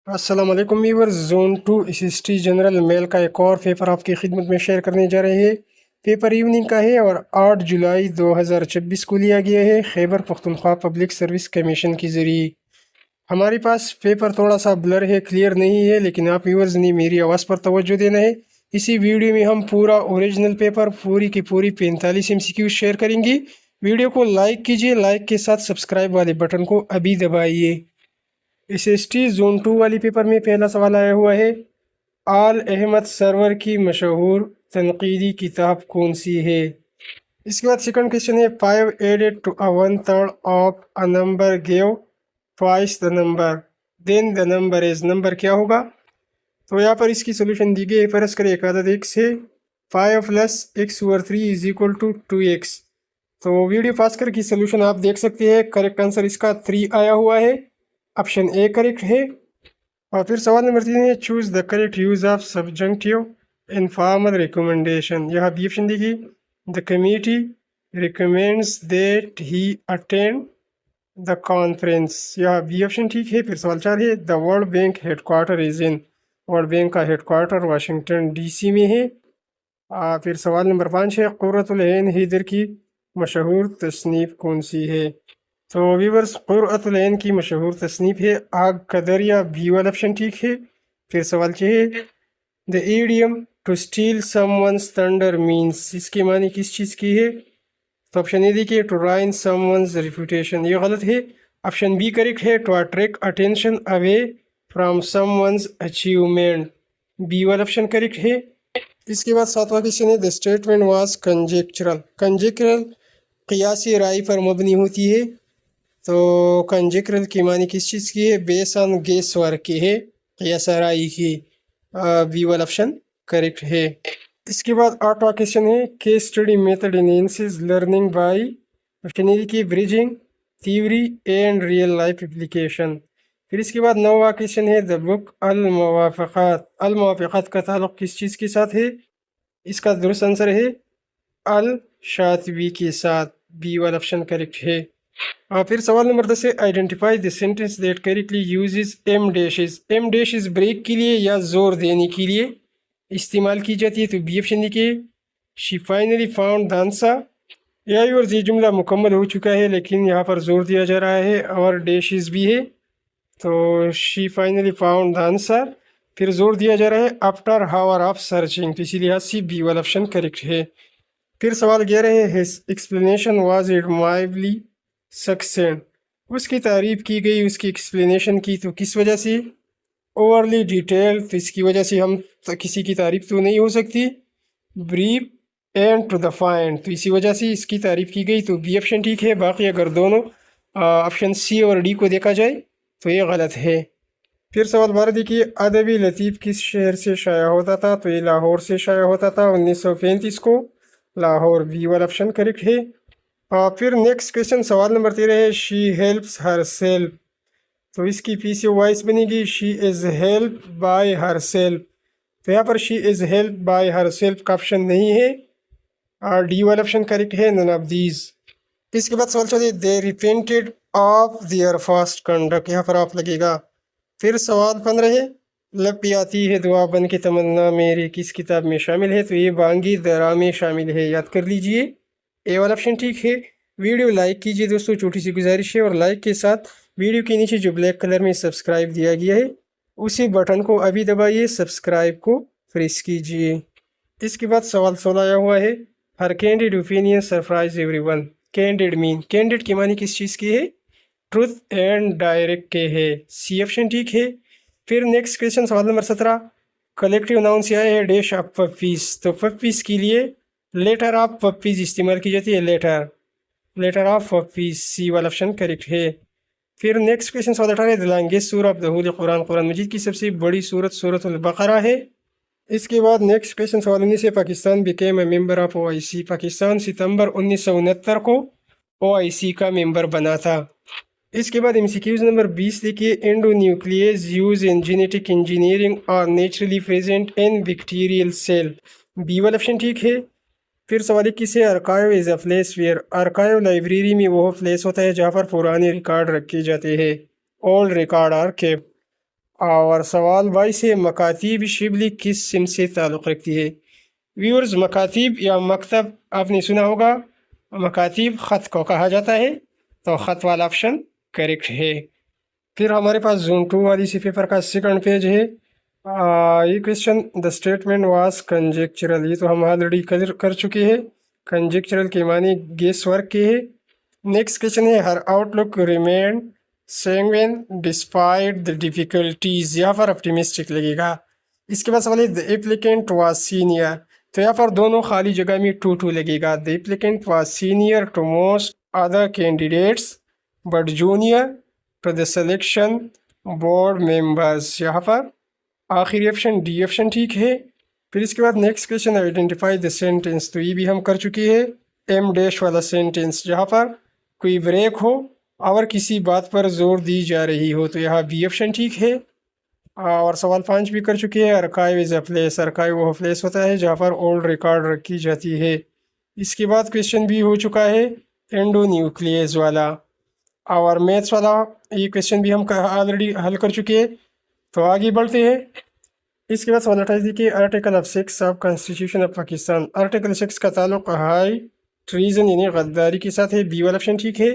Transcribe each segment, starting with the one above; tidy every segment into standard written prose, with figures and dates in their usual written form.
السلام علیکم ویور zone 2 SST general میل کا ایک اور پیپر آپ کی خدمت میں شیئر کرنے جا رہے ہیں۔ پیپر ایوننگ کا ہے اور 8 جولائی 2026 کو لیا گیا ہے Khyber Pakhtunkhwa public service commission کے ذریعے۔ ہمارے پاس پیپر تھوڑا سا بلر ہے، کلیئر نہیں ہے، لیکن آپ ویورز نے میری آواز پر توجہ دینا ہے۔ اسی ویڈیو میں ہم پورا اوریجنل پیپر پوری کی پوری 45 MCQ شیئر کریں گے۔ ویڈیو کو لائک کیجئے، لائک کے ساتھ سبسکرائب والے بٹن کو ابھی دبائیے۔ SST زون 2 والی پیپر میں پہلا سوال آیا ہوا ہے، آل احمد سرور کی مشہور تنقیدی کتاب کون سی ہے؟ اس کے بعد سیکنڈ کویشچن ہے، 5 added to a 1/3 of a number give twice the number then the number is number کیا ہوگا؟ تو یہاں پر اس کی سولوشن دی گئی ہے، فرض کریں ایک عدد x ہے، 5 + x over 3 = 2x۔ تو ویڈیو پاس کر کی سولوشن آپ دیکھ سکتے ہیں، کریکٹ آنسر اس کا 3 آیا ہوا ہے، آپشن اے کریکٹ ہے۔ اور پھر سوال نمبر 3 ہے، choose the correct use of subjunctive in formal recommendation. یہاں بھی آپشن دی گئی، the committee recommends that he attend the conference, یہاں بھی آپشن ٹھیک ہے۔ پھر سوال 4 ہے، the world bank head quarter is in, world bank کا ہیڈ کوارٹر واشنگٹن DC میں ہے۔ پھر سوال نمبر 5 ہے، قرۃ العین حیدر کی مشہور تصنیف کون سی ہے؟ تو ویورز قرۃ العین کی مشہور تصنیف ہے آگ کا دریا، بھی والا آپشن ٹھیک ہے۔ پھر سوال 6 ہے، the idiom to steal someone's thunder means, اس کے معنی کس چیز کی ہے؟ تو آپشن اے دیکھیے، to ruin someone's reputation, یہ غلط ہے۔ آپشن بی کریکٹ ہے، to attract attention away from someone's achievement, B والا آپشن کریکٹ ہے۔ اس کے بعد 7واں کویشچن ہے، دا اسٹیٹمنٹ واز کنجیکچرل، کنجیکچرل قیاسی رائے پر مبنی ہوتی ہے، تو کنجیکچرل کی معنی کس چیز کی ہے؟ بیس آن گیس ورک کی ہے، قیاس رائے کی، بی والا آپشن کریکٹ ہے۔ اس کے بعد 8واں کویشچن ہے، case study method enhances learning by, option a کی bridging, theory and real life application. پھر اس کے بعد 9واں کویشچن ہے، دا بک الموافقات، الموافقات کا تعلق کس چیز کے ساتھ ہے؟ اس کا درست آنسر ہے الشاطبی کے ساتھ، بی والا آپشن کریکٹ ہے۔ پھر سوال نمبر 10 ہے، identify the sentence that correctly uses em dashes, em dashes break کے لیے یا زور دینے کے لیے استعمال کی جاتی ہے، تو بی آپشن دیکھیے، شی فائنلی فاؤنڈ دا آنسر۔ یہ جملہ مکمل ہو چکا ہے لیکن یہاں پر زور دیا جا رہا ہے اور ڈیشز بھی ہے، تو شی فائنلی فاؤنڈ دا آنسر، پھر زور دیا جا رہا ہے آفٹر ہاور آف سرچنگ، تو اسی لحاظ سے بی والا آپشن کریکٹ ہے۔ پھر سوال 11 ہے، ہز ایکسپلینیشن واز ایڈمائربلی سکسینٹ، اس کی تعریف کی گئی، اس کی ایکسپلینیشن کی، تو کس وجہ سے؟ اوورلی ڈیٹیل، تو اس کی وجہ سے ہم کسی کی تعریف تو نہیں ہو سکتی، brief and to the find, تو اسی وجہ سے اس کی تعریف کی گئی، تو بی آپشن ٹھیک ہے۔ باقی اگر دونوں آپشن سی اور ڈی کو دیکھا جائے تو یہ غلط ہے۔ پھر سوال 12 دیکھیے، ادبی لطیف کس شہر سے شائع ہوتا تھا؟ تو یہ لاہور سے شائع ہوتا تھا 1935 کو، لاہور، بی والا آپشن کریکٹ ہے۔ پھر نیکسٹ کویشچن سوال نمبر 13 ہے، شی ہیلپس ہر سیلف، تو اس کی پی سی وائس بنے گی، شی از ہیلپ بائی ہر سیلف، تو یہاں پر شی از ہیلپ بائی ہر سیلف کا آپشن نہیں ہے، اور ڈی والا آپشن کریکٹ ہے، نن آف دیز۔ اس کے بعد سوال چلے، دے ریپینٹڈ آف دیئر فاسٹ کنڈکٹ، یہاں پر آپ لگے گا۔ پھر سوال 15 ہے، لب پہ آتی ہے دعا بن کے تمنا میری، کس کتاب میں شامل ہے؟ تو یہ بانگی درا میں شامل ہے، یاد کر لیجئے، اے والا آپشن ٹھیک ہے۔ ویڈیو لائک کیجئے دوستو، چھوٹی سی گزارش ہے، اور لائک کے ساتھ ویڈیو کے نیچے جو بلیک کلر میں سبسکرائب دیا گیا ہے اسی بٹن کو ابھی دبائیے، سبسکرائب کو پریس کیجئے۔ اس کے بعد سوال 16 آیا ہوا ہے، ہر candid opinion surprise everyone, candid man, candid کی معنی کس چیز کی ہے؟ ٹروتھ اینڈ ڈائریکٹ کے ہے، سی آپشن ٹھیک ہے۔ پھر نیکسٹ کویشچن سوال نمبر 17، کلیکٹیو ناؤن سے آیا ہے ڈیش آف پپیز، تو پپیز کے لیے لیٹر آف پپیز استعمال کی جاتی ہے، لیٹر آف پپیز، سی والا آپشن کریکٹ ہے۔ پھر نیکسٹ کویشچن سوال 18 ہے، دی لانگیسٹ سورہ آف دا ہول قرآن، قرآن مجید کی سب سے بڑی سورت سورۃ البقرہ ہے۔ اس کے بعد نیکسٹ کویشچن سوال 19 ہے، Pakistan became a member of OIC، Pakistan ستمبر 1969 کو OIC کا ممبر بنا تھا۔ اس کے بعد MCQs نمبر 20 دیکھیے، endonucleases use in genetic engineering are naturally present in bacterial cell, B والا آپشن ٹھیک ہے۔ پھر سوال 21 ہے، archive is a place where, archive library میں وہ پلیس ہوتا ہے جہاں پر پرانے ریکارڈ رکھے جاتے ہیں، اولڈ ریکارڈ آر کیپٹ، اور سوال 22 ہے، مکاتیب شبلی کس صنف سے تعلق رکھتی ہے؟ ویورز، مکاتیب یا مکتب آپ نے سنا ہوگا، مکاتیب خط کو کہا جاتا ہے، تو خط والا آپشن کریکٹ ہے۔ پھر ہمارے پاس زون 2 والی سی پیپر کا سیکنڈ پیج ہے۔ یہ کویشچن دا اسٹیٹمنٹ واز کنجیکچرل، یہ تو ہم آلریڈی کر چکے ہیں۔ کنجیکچرل کے معنی گیس ورک کے ہے۔ نیکسٹ کویشچن ہے، her outlook remain sanguine despite the difficulties, یہاں پر اپٹیمسٹک لگے گا۔ اس کے بعد سوال ہے، دا ایپلیکینٹ واز سینئر، تو یہاں پر دونوں خالی جگہ میں 2 لگے گا۔ The applicant was senior to most other candidates but junior to the selection board members, یہاں پر آخری آپشن ڈی آپشن ٹھیک ہے۔ پھر اس کے بعد next question, identify the sentence, تو یہ بھی ہم کر چکے ہیں۔ ایم ڈیش والا سینٹینس، جہاں پر کوئی بریک ہو اور کسی بات پر زور دی جا رہی ہو، تو یہاں بی آپشن ٹھیک ہے۔ اور سوال 5 بھی کر چکے ہیں، ارکائیو از اے پلیس، ارکائیو وہ پلیس ہوتا ہے جہاں پر اولڈ ریکارڈ رکھی جاتی ہے۔ اس کے بعد کویشچن بھی ہو چکا ہے اینڈو نیوکلیز والا، اور میتھس والا یہ کویشچن بھی ہم آلریڈی حل کر چکے ہیں۔ تو آگے بڑھتے ہیں۔ اس کے بعد سوال 28 دیکھیے، article of 6 of constitution of Pakistan, article 6 کا تعلق ہائی ٹریزن یعنی غداری کے ساتھ ہے، بی والا آپشن ٹھیک ہے۔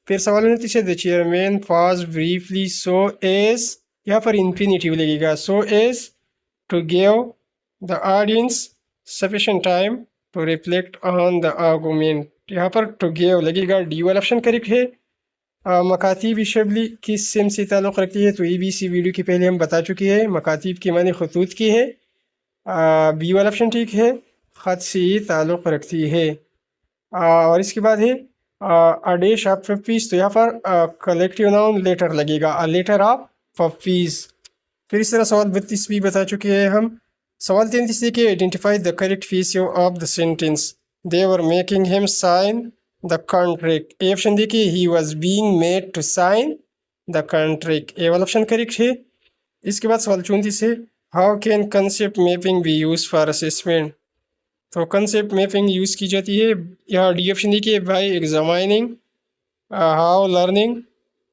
پھر سوال 29 ہے، the chairman paused briefly so as, یہاں پر انفینیٹیو لگے گا، so as to give the audience sufficient time to reflect on the argument, یہاں پر ٹو گیو لگے گا، ڈی والا آپشن کریکٹ ہے۔ مکاتیب شبلی کس سم سے تعلق رکھتی ہے؟ تو ای بی سی ویڈیو کی پہلے ہم بتا چکے ہیں، مکاتیب کے معنی خطوط کی ہے، بی والا آپشن ٹھیک ہے، خط سے تعلق رکھتی ہے۔ اور اس کے بعد ہے ڈیش آف پپیز، تو یہاں پر کلیکٹیو ناؤن لیٹر لگے گا، لیٹر آف پپیز۔ پھر اس طرح سوال 32 بھی بتا چکے ہیں ہم۔ سوال 33 دیکھیے، identify the correct passive of the sentence, they were making him sign the contract, a option دیکھیے، he was being made to sign the contract, a والا آپشن کریکٹ ہے۔ اس کے بعد سوال 34 ہے، how can concept mapping be used for assessment, تو concept mapping use کی جاتی ہے، یہاں ڈی آپشن دیکھیے، by examining how learning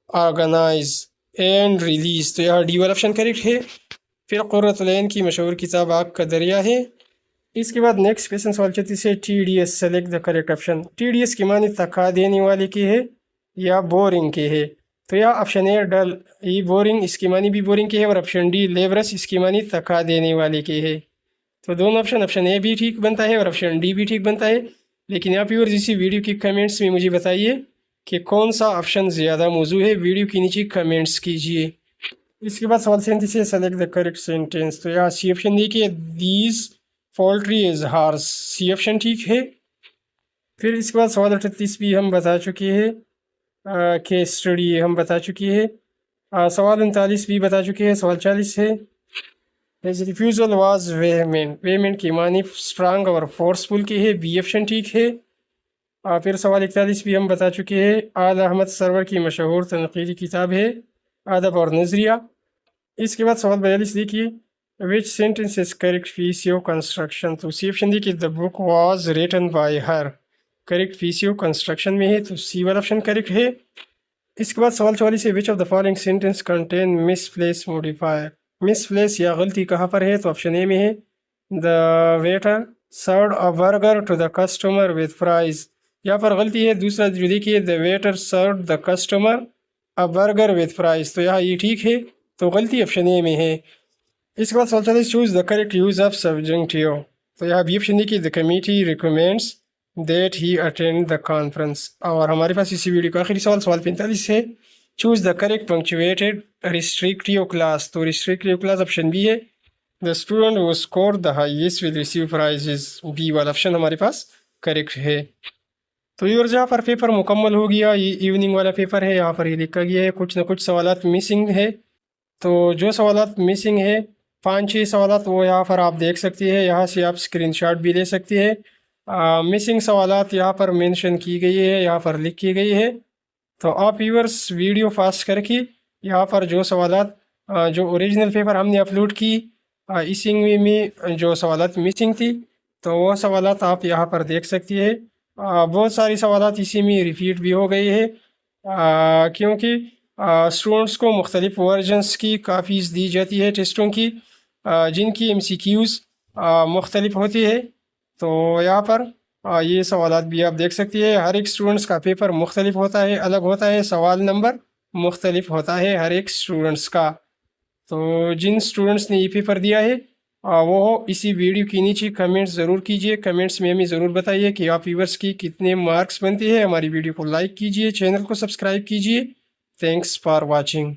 organize and release, تو یہاں ڈی والا آپشن کریکٹ ہے۔ پھر قرۃ العین کی مشہور کتاب آگ کا دریا ہے۔ اس کے بعد نیکسٹ کویشچن سوال 36 ہے، T D S select the correct option, T D S کے معنی تھکا دینے والے کے ہے یا بورنگ کے ہے؟ تو یہاں آپشن اے ڈل، یہ بورنگ، اس کے معنی بھی بورنگ کے ہے، اور آپشن ڈی لیبرس، اس کے معنی تھکا دینے والے کے ہے۔ تو دونوں آپشن اے بھی ٹھیک بنتا ہے اور آپشن ڈی بھی ٹھیک بنتا ہے، لیکن آپ ویورز اسی ویڈیو کی کمنٹس میں مجھے بتائیے کہ کون سا آپشن زیادہ موزوں ہے، ویڈیو کے نیچے کمنٹس کیجیے۔ اس کے بعد سوال 37 ہے، سلیکٹ دا کریکٹ سینٹینس، تو یہاں سی آپشن دیکھیے، these poultry is horse, C option ٹھیک ہے۔ پھر اس کے بعد سوال 38 بھی ہم بتا چکے ہیں، کیس اسٹڈی ہم بتا چکے ہیں۔ سوال 39 بھی بتا چکے ہیں۔ سوال 40 ہے، his refusal was vehement، ویہمنٹ کی معنی اسٹرانگ اور فورسفل کی ہے، بی آپشن ٹھیک ہے۔ پھر سوال 41 بھی ہم بتا چکے ہیں، آل احمد سرور کی مشہور تنقیدی کتاب ہے ادب اور نظریہ۔ اس کے بعد سوال 42 دیکھیے، which sentence is correct passive construction, تو سی آپشن دیکھیے، the book was written by her، correct passive construction میں ہے، تو سی والا آپشن کریکٹ ہے۔ اس کے بعد سوال 44 ہے، which of the following sentence contain misplaced modifier، miss place یا غلطی کہاں پر ہے؟ تو آپشن اے میں ہے، the waiter served a burger to the customer with fries، یہاں پر غلطی ہے۔ دوسرا جو دیکھیے، the waiter served the customer a burger with fries، تو یہاں یہ ٹھیک ہے، تو غلطی آپشن اے میں ہے۔ اس کے بعد سوال 44 choose the correct use of subjunctive, تو یہاں بی آپشن دیکھیے، the committee recommends that he attend the conference۔ اور ہمارے پاس اسی ویڈیو کا آخری سوال 45 ہے، choose the correct punctuated restrictive clause, تو ریسٹرکٹیو کلاس آپشن بی ہے، the student who scored the highest will receive prizes، B والا آپشن ہمارے پاس کریکٹ ہے۔ تو یہ جہاں پر پیپر مکمل ہو گیا، یہ ایوننگ والا پیپر ہے، یہاں پر یہ لکھا گیا ہے کچھ نہ کچھ سوالات مسنگ ہے، تو جو سوالات مسنگ ہے 5-6 سوالات وہ یہاں پر آپ دیکھ سکتے ہیں، یہاں سے آپ اسکرین شاٹ بھی لے سکتے ہیں۔ مسنگ سوالات یہاں پر مینشن کی گئی ہے، یہاں پر لکھی گئی ہے، تو آپ ویورس ویڈیو فاسٹ کر کے یہاں پر جو سوالات جو اوریجنل پیپر ہم نے اپلوڈ کی اسی میں جو سوالات مسنگ تھی، تو وہ سوالات آپ یہاں پر دیکھ سکتی ہے۔ بہت ساری سوالات اسی میں ریپیٹ بھی ہو گئی ہے، کیونکہ اسٹوڈنٹس کو مختلف ورژنس کی کاپیز دی جاتی ہے ٹیسٹوں کی، جن کی MCQs مختلف ہوتی ہے۔ تو یہاں پر یہ سوالات بھی آپ دیکھ سکتی ہے۔ ہر ایک اسٹوڈنٹس کا پیپر مختلف ہوتا ہے، الگ ہوتا ہے، سوال نمبر مختلف ہوتا ہے ہر ایک اسٹوڈنٹس کا۔ تو جن اسٹوڈنٹس نے یہ پیپر دیا ہے وہ اسی ویڈیو کے نیچے کمنٹس ضرور کیجئے۔ کمنٹس میں ہمیں ضرور بتائیے کہ آپ ویورس کی کتنے مارکس بنتے ہیں۔ ہماری ویڈیو کو لائک کیجئے، چینل کو سبسکرائب کیجئے۔ Thanks for watching.